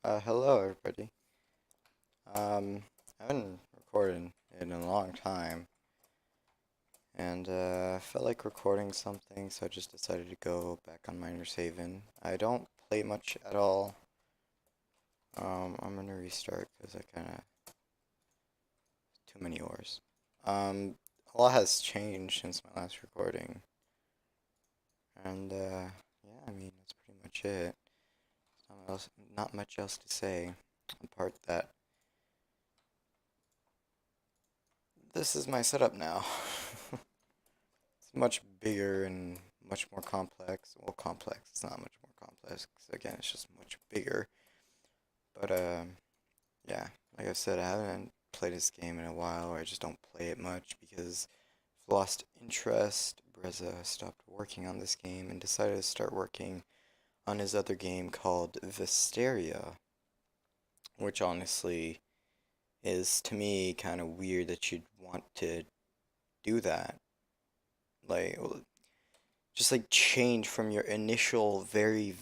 Hello everybody. I haven't recorded in a long time, and I felt like recording something, so I just decided to go back on Miners Haven. I don't play much at all. I'm gonna restart because I kinda too many ores. A lot has changed since my last recording, and yeah, I mean that's pretty much it. Not much else to say, apart that this is my setup now. It's much bigger and much more complex. Well, complex. It's not much more complex. 'Cause again, it's just much bigger. But yeah. Like I said, I haven't played this game in a while, or I just don't play it much because I've lost interest. Breza stopped working on this game and decided to start working on his other game called Visteria, which honestly is to me kind of weird that you'd want to do that. Like, just like change from your initial very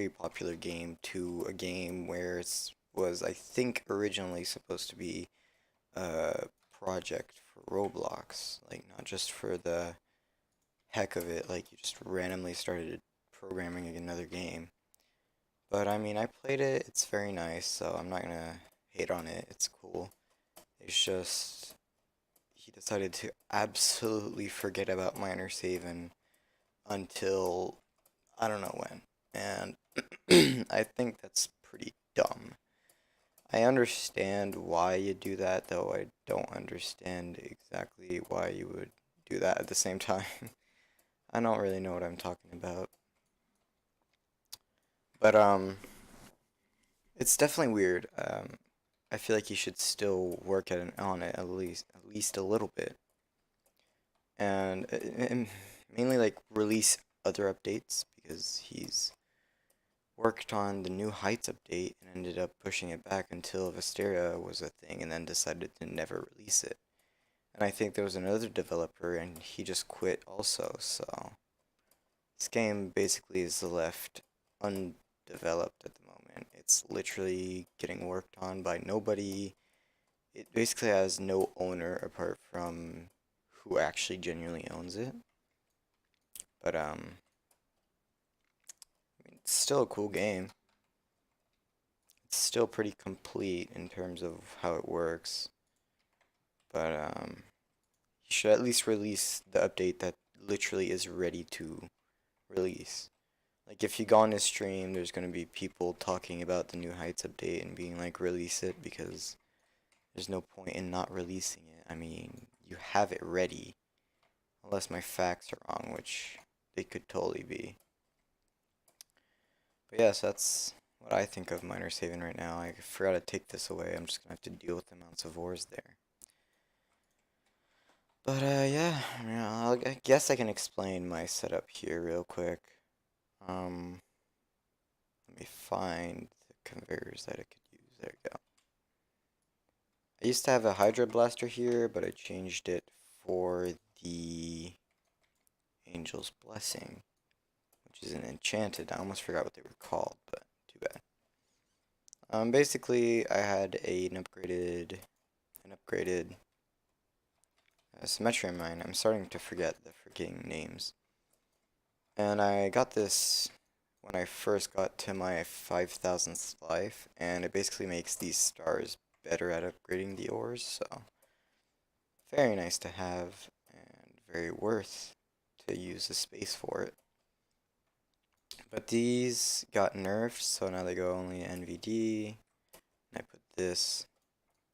popular game to a game where it was I think originally supposed to be a project for Roblox, like not just for the heck of it, like you just randomly started programming another game. But I mean, I played it, it's very nice, so I'm not gonna hate on it, it's cool. It's just he decided to absolutely forget about Miners Haven until I don't know when. And I think that's pretty dumb. I understand why you do that, though I don't understand exactly why you would do that at the same time. I don't really know what I'm talking about. But it's definitely weird. I feel like you should still work on it at least a little bit. And mainly like release other updates because he's worked on the New Heights update and ended up pushing it back until Visteria was a thing and then decided to never release it. And I think there was another developer and he just quit also, so this game basically is left undeveloped at the moment. It's literally getting worked on by nobody. It basically has no owner apart from who actually genuinely owns it. But it's still a cool game. It's still pretty complete in terms of how it works. But you should at least release the update that literally is ready to release. Like if you go on his stream, there's gonna be people talking about the New Heights update and being like, release it because there's no point in not releasing it. I mean, you have it ready, unless my facts are wrong, which they could totally be. But yes, that's what I think of Miners Haven right now. I forgot to take this away. I'm just gonna have to deal with the amounts of ores there. But yeah, I mean, I guess I can explain my setup here real quick. Um, Let me find the conveyors that I could use. There we go. I used to have a Hydra Blaster here, but I changed it for the Angel's Blessing, which is an enchanted. I almost forgot what they were called, but too bad. Basically, I had an upgraded Symmetry mine. I'm starting to forget the freaking names. And I got this when I first got to my 5,000th life, and it basically makes these stars better at upgrading the ores, so very nice to have, and very worth to use the space for it. But these got nerfed, so now they go only NVD, and I put this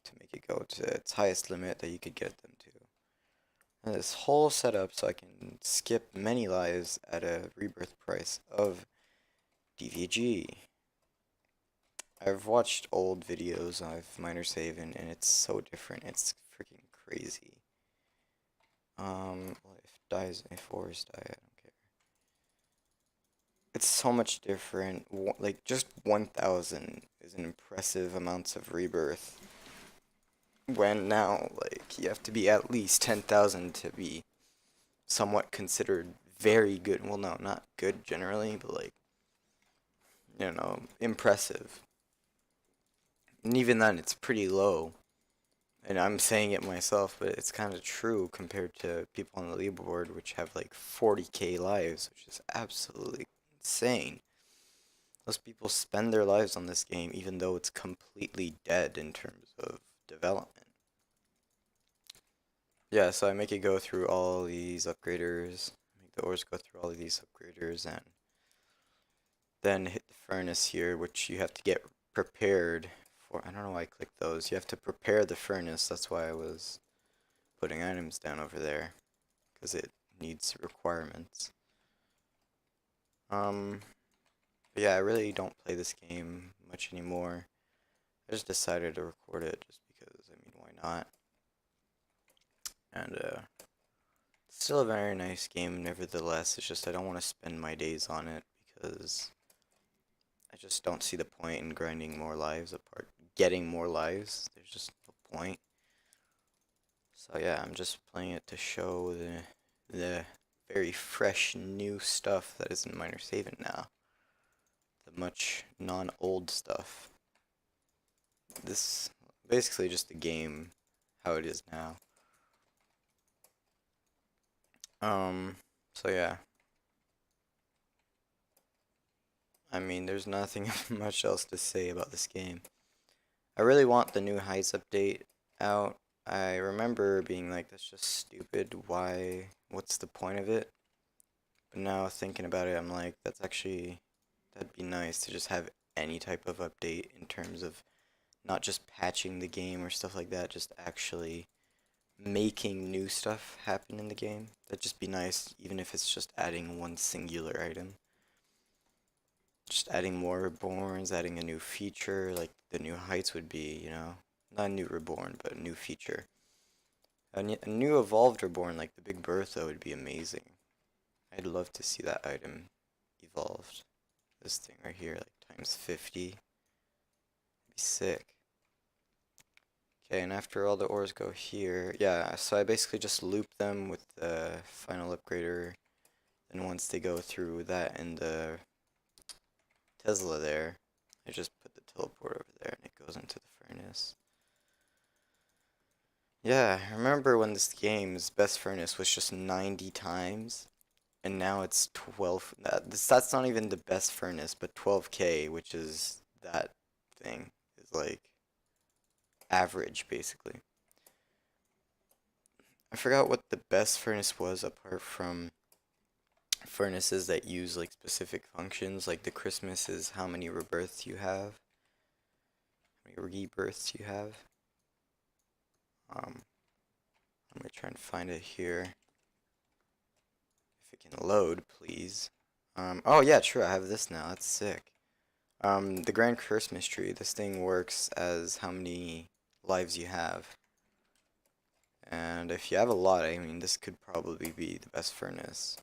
to make it go to its highest limit that you could get them to. And this whole setup so I can skip many lives at a rebirth price of DVG. I've watched old videos of Miners Haven and it's so different. It's freaking crazy. If ores die, I don't care. It's so much different. Like just 1,000 is an impressive amounts of rebirth. When now, like you have to be at least 10,000 to be somewhat considered very good. Well, no, not good generally, but like impressive. And even then, it's pretty low. And I'm saying it myself, but it's kind of true compared to people on the leaderboard, which have like 40k lives, which is absolutely insane. Those people spend their lives on this game, even though it's completely dead in terms of development. Yeah, so I make it go through all these upgraders, make the ores go through all of these upgraders, and then hit the furnace here, which you have to get prepared for. I don't know why I clicked those. You have to prepare the furnace. That's why I was putting items down over there, because it needs requirements. But yeah, I really don't play this game much anymore. I just decided to record it just because, I mean, why not? And it's still a very nice game nevertheless. It's just I don't want to spend my days on it because I just don't see the point in grinding more lives apart, getting more lives. There's just no point. So yeah, I'm just playing it to show the very fresh new stuff that is in Miners Haven now. The much non-old stuff. This basically just the game how it is now. So yeah. I mean, there's nothing much else to say about this game. I really want the new Heights update out. I remember being like, that's just stupid, why, what's the point of it? But now thinking about it, I'm like, that'd be nice to just have any type of update in terms of not just patching the game or stuff like that, just actually making new stuff happen in the game. That'd just be nice, even if it's just adding one singular item. Just adding more reborns, adding a new feature, like the new heights would be, you know, not a new reborn, but a new feature. A new evolved reborn, like the Big Bertha, would be amazing. I'd love to see that item evolved. This thing right here, like times 50. It'd be sick. Okay, and after all the ores go here, yeah, so I basically just loop them with the final upgrader. Then once they go through that and the Tesla there, I just put the teleport over there and it goes into the furnace. Yeah, I remember when this game's best furnace was just 90 times, and now it's 12. That's not even the best furnace, but 12k, which is that thing, is like average basically. I forgot what the best furnace was apart from furnaces that use like specific functions, like the Christmas is how many rebirths you have. How many rebirths you have. I'm gonna try and find it here. If it can load, please. Oh yeah, true, I have this now, that's sick. The Grand Christmas Tree, this thing works as how many lives you have. And if you have a lot, I mean, this could probably be the best furnace.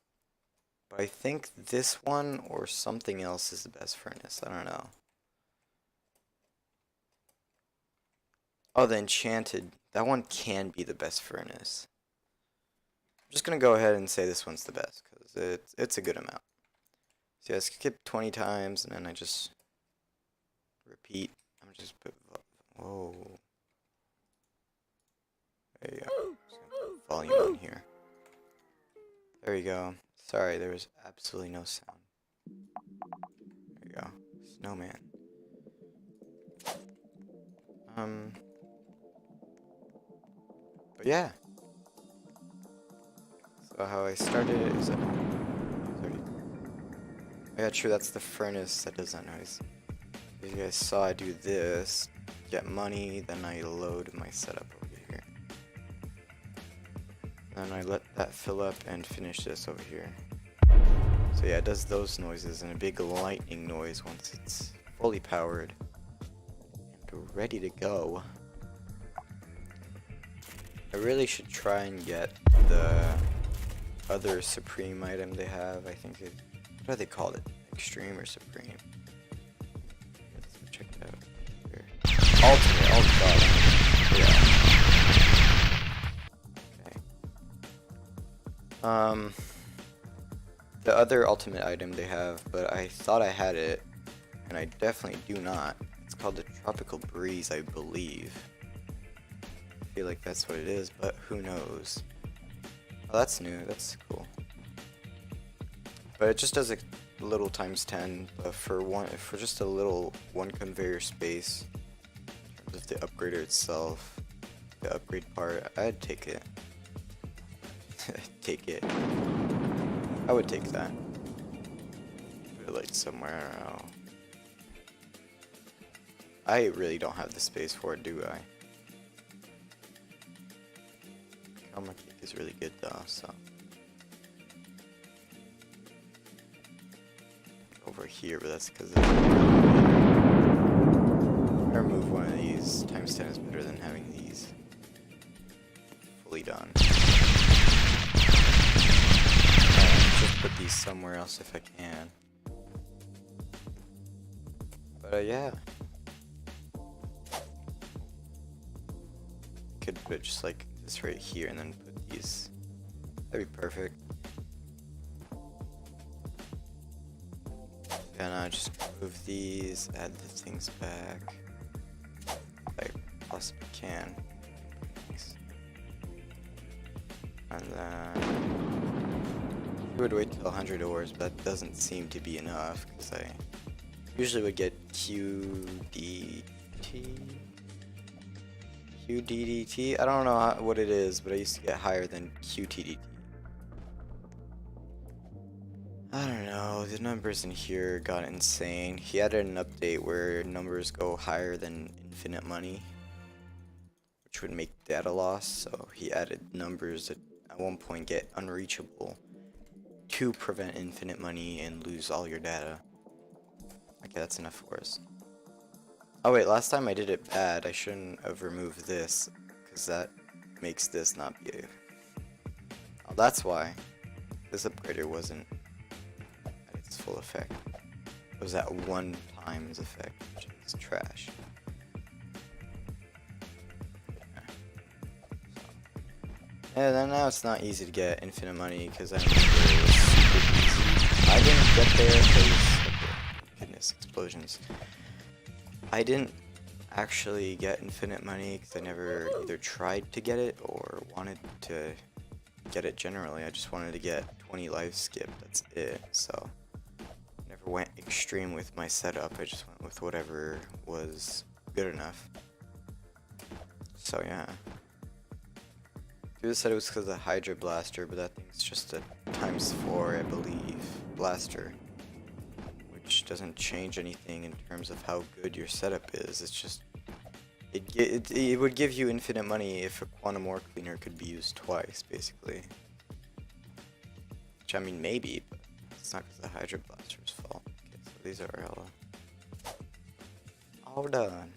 But I think this one or something else is the best furnace, I don't know. Oh, the Enchanted, that one can be the best furnace. I'm just gonna go ahead and say this one's the best, because it's a good amount. So yeah, I skip 20 times, and then I just repeat. I'm just put, whoa. There you go. Just volume on here. There you go. Sorry, there was absolutely no sound. There you go. Snowman. But yeah. So how I started it is that... Sorry. Oh yeah, true, that's the furnace that does that noise. As you guys saw, I do this, get money, then I load my setup over here. Then I let that fill up and finish this over here. So yeah, it does those noises and a big lightning noise once it's fully powered and ready to go. I really should try and get the other Supreme item they have. I think it, what do they call it? Extreme or Supreme? Let's check it out here. Ultimate, oh god. Yeah. Okay. The other ultimate item they have, but I thought I had it, and I definitely do not. It's It's called the Tropical Breeze, I believe. I feel like that's what it is, but who knows. Oh, that's new. That's cool. But it just does a little ×10, but for just a little one conveyor space. In terms of the upgrader itself, the upgrade part, I'd take it. Take it. I would take that. Put it like somewhere, I don't know. I really don't have the space for it, do I? Chroma Cake is really good though, so. Over here, but that's because I remove one of these. ×10 is better than having these fully done. Just put these somewhere else if I can. But yeah. Could put it just like this right here and then put these. That'd be perfect. And I just move these, add the things back. If I possibly can. And then I would wait till 100 ores, but that doesn't seem to be enough because I usually would get QDDT? I don't know what it is, but I used to get higher than QTDT. I don't know, the numbers in here got insane. He added an update where numbers go higher than infinite money, which would make data loss, so he added numbers that at one point get unreachable to prevent infinite money and lose all your data. Okay, that's enough for us. Oh wait, last time I did it bad. I shouldn't have removed this, because that makes this not be a... Oh, that's why this upgrader wasn't at its full effect. It was at 1 times effect, which is trash. Yeah, then now it's not easy to get infinite money, because I remember it was super easy. I didn't get there because... Okay, goodness, explosions. I didn't actually get infinite money because I never either tried to get it or wanted to get it generally. I just wanted to get 20 life skip, that's it. So never went extreme with my setup. I just went with whatever was good enough. So yeah. Dude said it was because of the Hydra Blaster, but that thing's just a ×4, I believe, blaster. Which doesn't change anything in terms of how good your setup is. It's just it would give you infinite money if a quantum ore cleaner could be used twice, basically. Which I mean, maybe, but it's not because the Hydra Blaster's fault. Okay, so these are all done.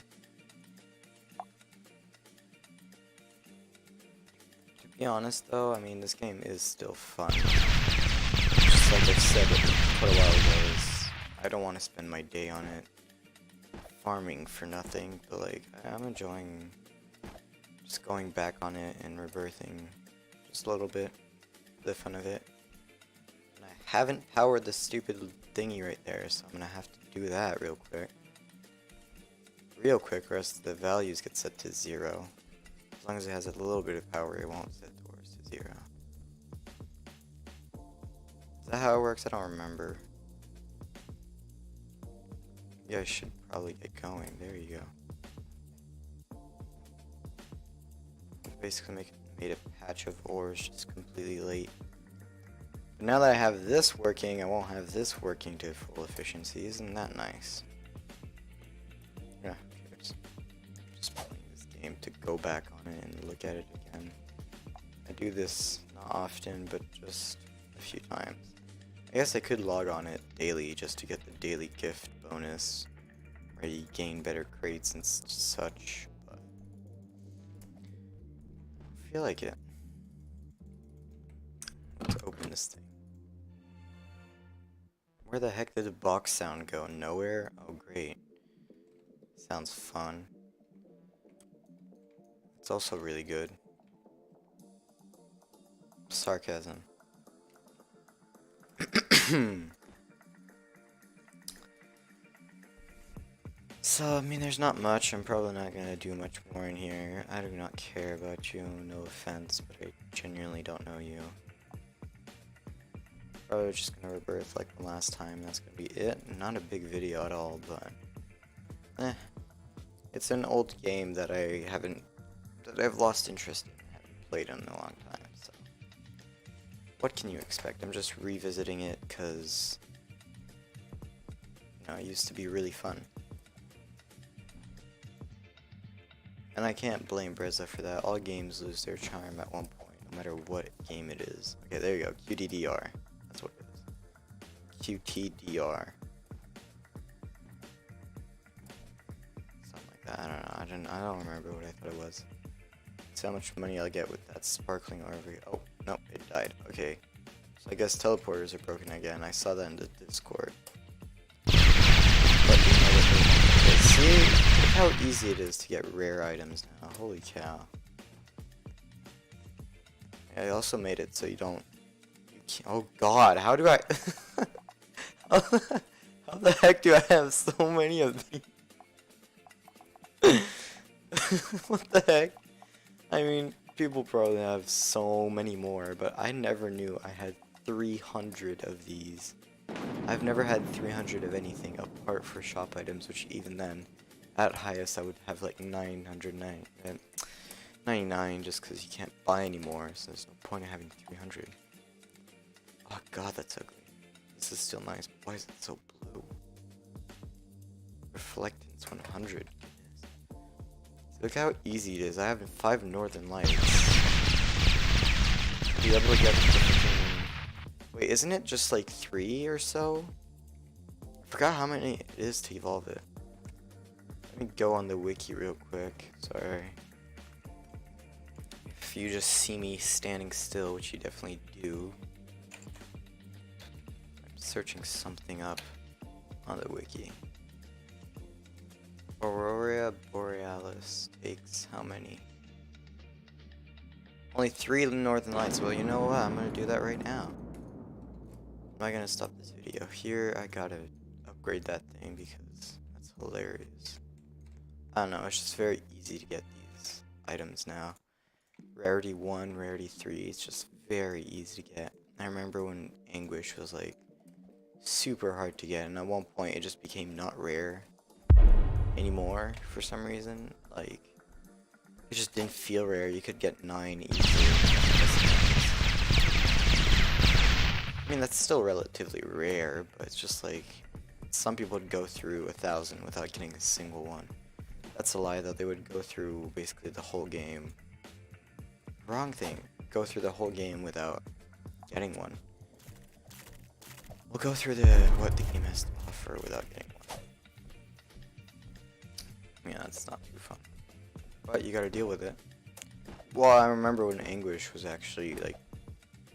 To be honest, though, I mean, this game is still fun. Just like I said quite a while ago, I don't want to spend my day on it farming for nothing, but like I'm enjoying just going back on it and rebirthing just a little bit for the fun of it. And I haven't powered the stupid thingy right there, so I'm gonna have to do that real quick. Or else the values get set to 0. As long as it has a little bit of power, it won't set towards to 0. Is that how it works? I don't remember. Yeah, I should probably get going. There you go. Basically made a patch of ores just completely late. But now that I have this working, I won't have this working to full efficiency. Isn't that nice? Yeah, just playing this game to go back on it and look at it again. I do this not often, but just a few times. I guess I could log on it daily just to get the daily gift bonus, where you gain better crates and such, but I feel like it. Let's open this thing. Where the heck did the box sound go? Nowhere? Oh great. Sounds fun. It's also really good. Sarcasm. So, I mean, there's not much. I'm probably not gonna do much more in here. I do not care about you, no offense, but I genuinely don't know you. Probably just gonna rebirth like the last time, that's gonna be it. Not a big video at all, but... It's an old game that I've lost interest in. I haven't played in a long time, so... What can you expect? I'm just revisiting it, because... You know, it used to be really fun. And I can't blame Brezza for that. All games lose their charm at one point, no matter what game it is. Okay, there you go. QDDR. That's what it is. QTDR. Something like that. I don't know. I don't remember what I thought it was. See how much money I'll get with that sparkling RV. Oh, no, it died. Okay. So I guess teleporters are broken again. I saw that in the Discord. But see, look how easy it is to get rare items now. Holy cow. Yeah, I also made it so you don't... oh god, how do I... how the heck do I have so many of these? What the heck? I mean, people probably have so many more, but I never knew I had 300 of these. I've never had 300 of anything apart for shop items, which even then, at highest I would have like 999 just because you can't buy anymore, so there's no point in having 300. Oh god, that's ugly. This is still nice, but why is it so blue? Reflectance 100. Look how easy it is. I have 5 northern lights. Be able to get the freaking... Wait, isn't it just like 3 or so? I forgot how many it is to evolve it. Let me go on the wiki real quick. Sorry. If you just see me standing still, which you definitely do. I'm searching something up on the wiki. Aurora Borealis takes how many? Only 3 northern lights. Well, you know what? I'm gonna do that right now. I'm not gonna stop this video here. I gotta upgrade that thing because that's hilarious. I don't know, it's just very easy to get these items now. Rarity 1, Rarity 3, it's just very easy to get. I remember when Anguish was like super hard to get, and at one point it just became not rare anymore for some reason. Like, it just didn't feel rare. You could get 9 easily. I mean, that's still relatively rare, but it's just like, some people would go through 1,000 without getting a single one. That's a lie though, they would go through basically the whole game. Wrong thing. Go through the whole game without getting one. We'll go through what the game has to offer without getting one. Yeah, that's not too fun. But you gotta deal with it. Well, I remember when Anguish was actually like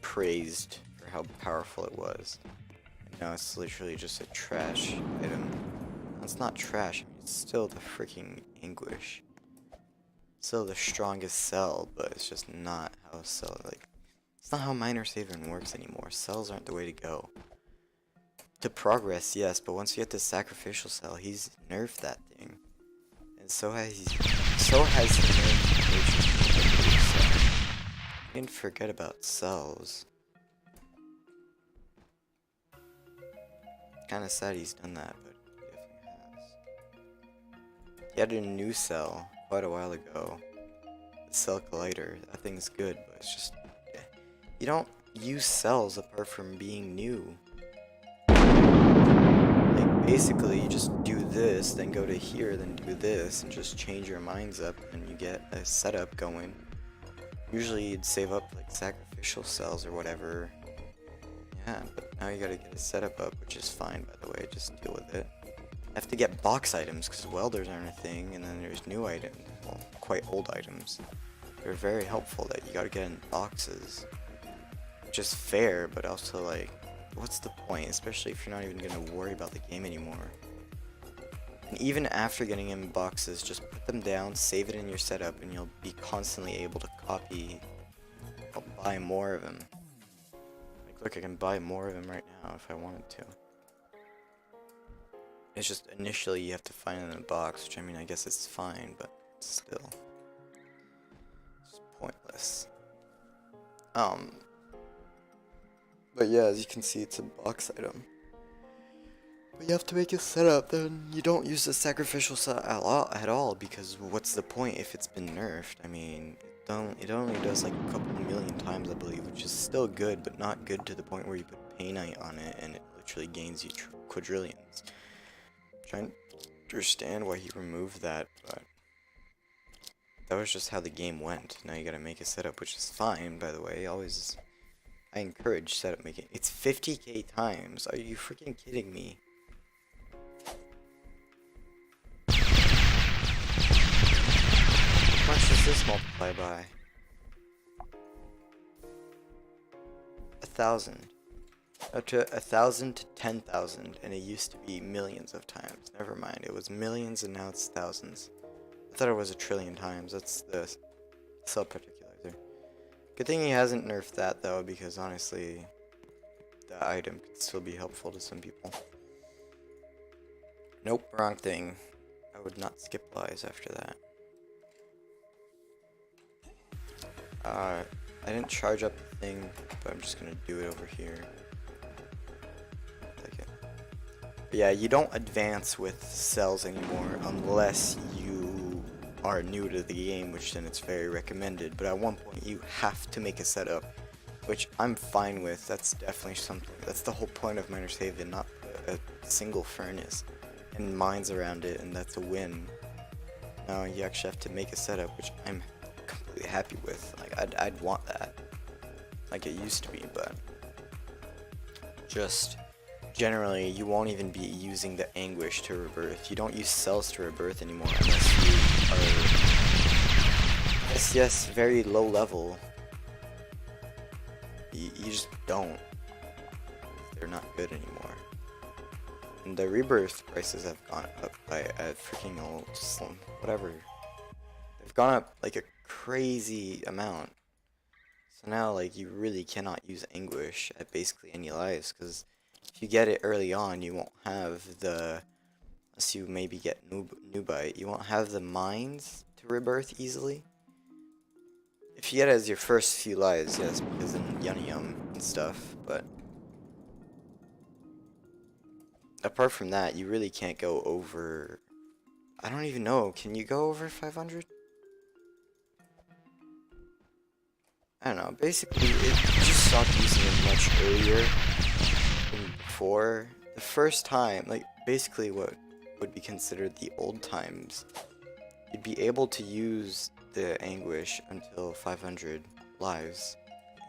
praised for how powerful it was. And now it's literally just a trash item. It's not trash, I mean, it's still the freaking Anguish. Still the strongest cell, but it's just not how a cell, like, it's not how Miner Saving works anymore. Cells aren't the way to go. To progress, yes, but once you get the sacrificial cell, he's nerfed that thing. And so has he nerfed nature. You didn't forget about cells. Kinda sad he's done that, but he definitely has. He added a new cell quite a while ago. The Cell Collider. That thing's good, but it's just... You don't use cells apart from being new. Like, basically, you just do this, then go to here, then do this, and just change your minds up, and you get a setup going. Usually, you'd save up, like, sacrificial cells or whatever. Yeah, but now you gotta get a setup up, which is fine, by the way, just deal with it. I have to get box items, because welders aren't a thing, and then there's new items, well, quite old items. They're very helpful that you gotta get in boxes. Which is fair, but also, like, what's the point, especially if you're not even gonna worry about the game anymore. And even after getting in boxes, just put them down, save it in your setup, and you'll be constantly able to copy, or buy more of them. Like, look, I can buy more of them right now if I wanted to. It's just initially you have to find it in a box, which I mean I guess it's fine, but still. It's pointless. But yeah, as you can see, it's a box item. But you have to make a setup, then you don't use the sacrificial set at all, because what's the point if it's been nerfed? I mean, it only does like a couple million times, I believe, which is still good, but not good to the point where you put Painite on it and it literally gains you quadrillions. I'm trying to understand why he removed that, but that was just how the game went. Now you gotta make a setup, which is fine, by the way. I encourage setup making. It's 50k times. Are you freaking kidding me? How much does this multiply by? 1,000. Up to 1,000 to 10,000, and it used to be millions of times. Never mind, it was millions and now it's thousands. I thought it was 1,000,000,000,000 times. That's the cell particularizer. Good thing he hasn't nerfed that though, because honestly, that item could still be helpful to some people. Nope, wrong thing. I would not skip lies after that. I didn't charge up the thing, but I'm just gonna do it over here. Like it. But yeah, you don't advance with cells anymore unless you are new to the game, which then it's very recommended. But at one point, you have to make a setup, which I'm fine with. That's definitely something. That's the whole point of Miner's Haven, not a single furnace and mines around it, and that's a win. Now you actually have to make a setup, which I'm completely happy with. Like I'd want that, like it used to be, but just generally you won't even be using the anguish to rebirth. You don't use cells to rebirth anymore unless you are yes, very low level. You just don't. They're not good anymore. And the rebirth prices have gone up by a freaking whatever. They've gone up like a crazy amount. So now, like, you really cannot use anguish at basically any lives, because if you get it early on, you won't have the, unless you maybe get Nubite, you won't have the mines to rebirth easily. If you get it as your first few lives, yes, because in Yunium and stuff, but apart from that, you really can't go over, I don't even know, can you go over 500? I don't know, basically, it just stopped using it much earlier than before. The first time, like, basically what would be considered the old times, you'd be able to use the anguish until 500 lives,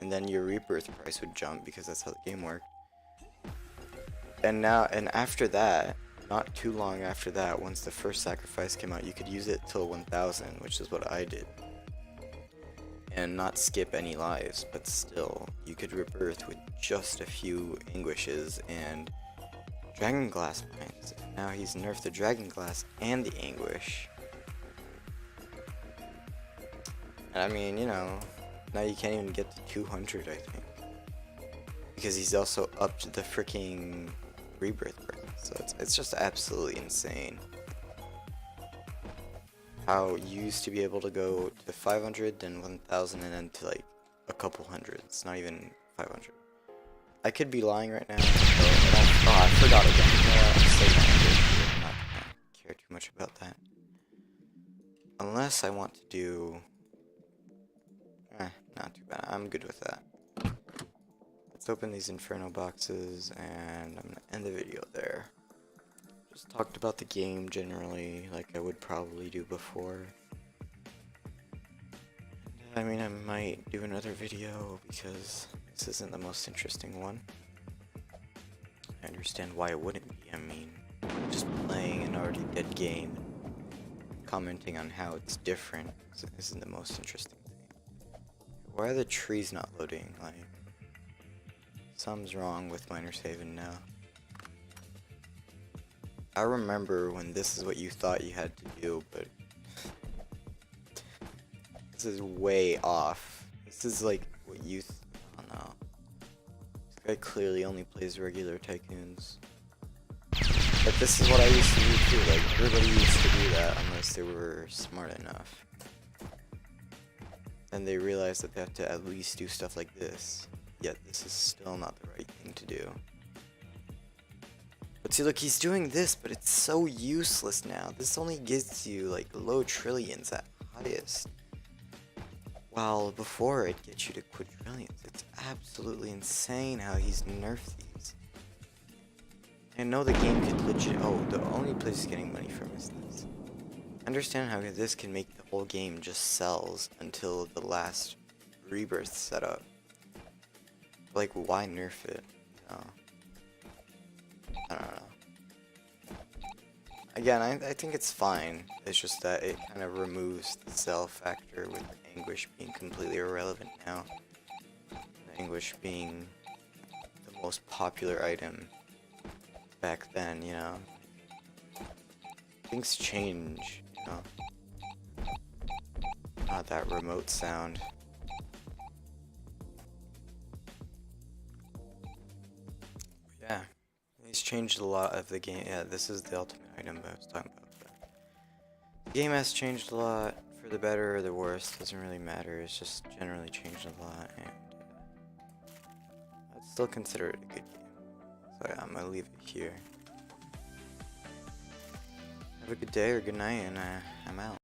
and then your rebirth price would jump, because that's how the game worked. And after that, not too long after that, once the first sacrifice came out, you could use it till 1,000, which is what I did. And not skip any lives, but still, you could rebirth with just a few anguishes and dragon glass mines. Now he's nerfed the dragon glass and the anguish. And I mean, you know, now you can't even get to 200, I think. Because he's also upped the freaking rebirth price. So it's just absolutely insane. How you used to be able to go to 500, then 1,000, and then to like a couple hundred. It's not even 500. I could be lying right now. I forgot again. I'm not gonna care too much about that. Unless I want to do... not too bad. I'm good with that. Let's open these Inferno boxes, and I'm gonna end the video there. Just talked about the game generally, like I would probably do before. And, I mean, I might do another video because this isn't the most interesting one. I understand why it wouldn't be. I mean, just playing an already dead game, commenting on how it's different isn't the most interesting thing. Why are the trees not loading? Like, something's wrong with Miner's Haven now. I remember when this is what you thought you had to do, but this is way off. This is like what you oh no. This guy clearly only plays regular tycoons. But this is what I used to do too, like, everybody used to do that unless they were smart enough. And they realized that they have to at least do stuff like this. Yet this is still not the right thing to do. But see, look, he's doing this, but it's so useless now. This only gives you, like, low trillions at highest. While before it gets you to quadrillions. It's absolutely insane how he's nerfed these. I know the game could legit. Oh, the only place he's getting money from is this. I understand how this can make the whole game just sells until the last rebirth setup. Like, why nerf it? No. I don't know. Again, I think it's fine. It's just that it kind of removes the sell factor with Anguish being completely irrelevant now. The Anguish being the most popular item back then, you know. Things change, you know. Not that remote sound. Yeah. He's changed a lot of the game. Yeah, this is the ultimate item I was talking about. But the game has changed a lot, for the better or the worse. Doesn't really matter. It's just generally changed a lot, and I'd still consider it a good game. So yeah, I'm gonna leave it here. Have a good day or good night, and I'm out.